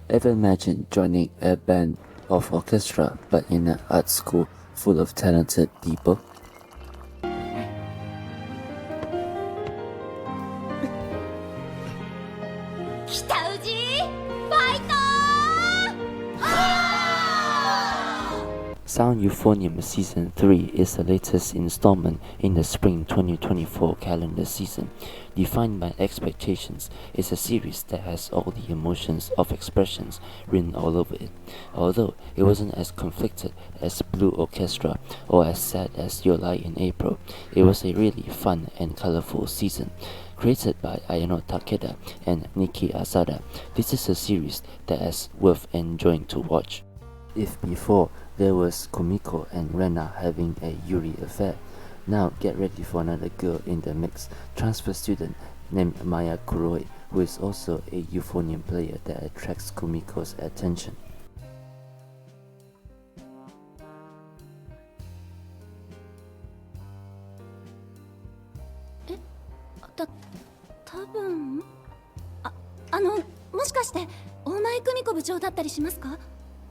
Ever imagine joining a band of orchestra but in an art school full of talented people? Kitauji! Fighter! Sound Euphonium Season 3 is the latest installment in the spring 2024 calendar season. Defined by expectations, it's a series that has all the emotions of expressions written all over it. Although it wasn't as conflicted as Blue Orchestra or as sad as Your Lie in April, it was a really fun and colorful season. Created by Ayano Takeda and Niki Asada, this is a series that is worth enjoying to watch. If before there was Komiko and Rena having a Yuri affair, now get ready for another girl in the mix, transfer student named Maya Kuroi, who is also a euphonium player that attracts Komiko's attention. "もしかして大前久美子部長だったりしますか?"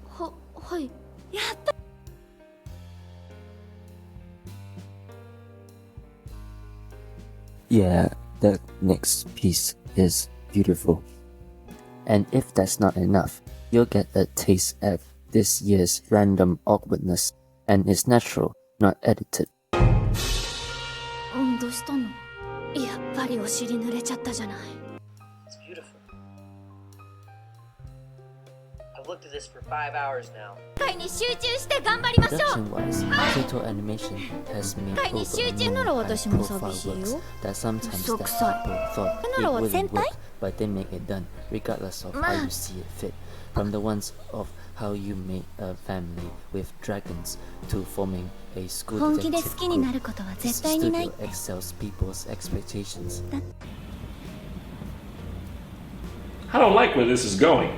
はい。やった。Yeah, the next piece is beautiful. And if that's not enough, you'll get a taste of this year's random awkwardness, and it's natural, not edited. どうしたの?やっぱりお尻濡れちゃったじゃない。It's beautiful. I've looked at this for 5 hours now. 会に集中して頑張りましょう。 Production-wise, Kyoto Animation has made over many high-profile works that sometimes that people thought it wouldn't work, but they make it done, regardless of how you see it fit. From the ones of how you made a family with dragons to forming a school 本気で detective 好きにな group, ることは this 絶対にない studio excels people's expectations. I don't like where this is going.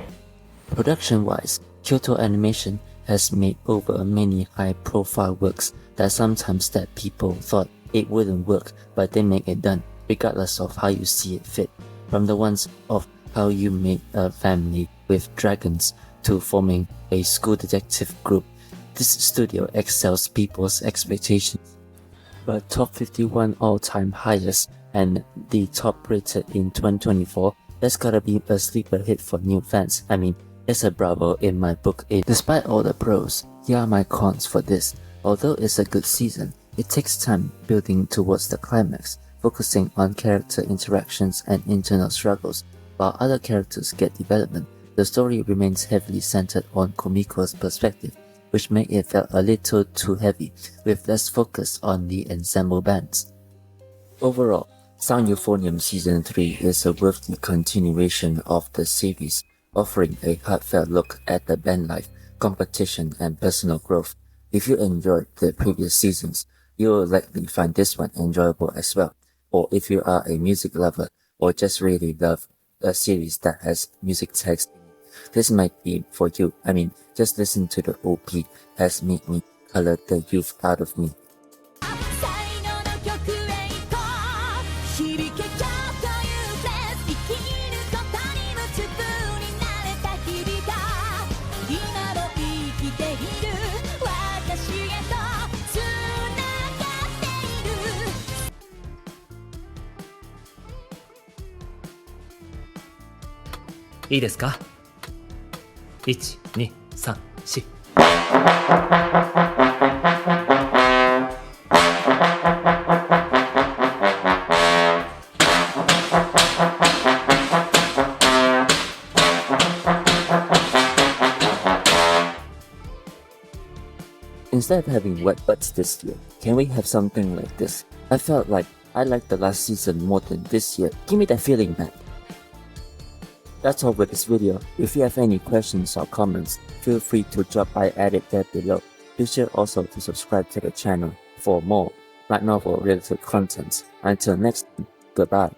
Production-wise, Kyoto Animation has made over many high-profile works that sometimes that people thought it wouldn't work, but they make it done, regardless of how you see it fit. From the ones of how you made a family with dragons to forming a school detective group, this studio excels people's expectations. But top 51 all-time highest and the top rated in 2024, that's gotta be a sleeper hit for new fans. I mean, it's a bravo in my book. Despite all the pros, here are my cons for this. Although it's a good season, it takes time building towards the climax, focusing on character interactions and internal struggles. While other characters get development, the story remains heavily centered on Komiko's perspective, which made it feel a little too heavy, with less focus on the ensemble bands. Overall, Sound Euphonium Season 3 is a worthy continuation of the series, offering a heartfelt look at the band life, competition, and personal growth. If you enjoyed the previous seasons, you will likely find this one enjoyable as well. Or if you are a music lover, or just really love a series that has music text, this might be for you. I mean, just listen to the OP has made me color the youth out of me. Iいですか ?1、2、3、4。Instead of having wet butts this year, can we have something like this? I felt like I liked the last season more than this year. Give me that feeling back. That's all for this video. If you have any questions or comments, feel free to drop by at it there below. Be sure also to subscribe to the channel for more light novel related content. Until next time, goodbye.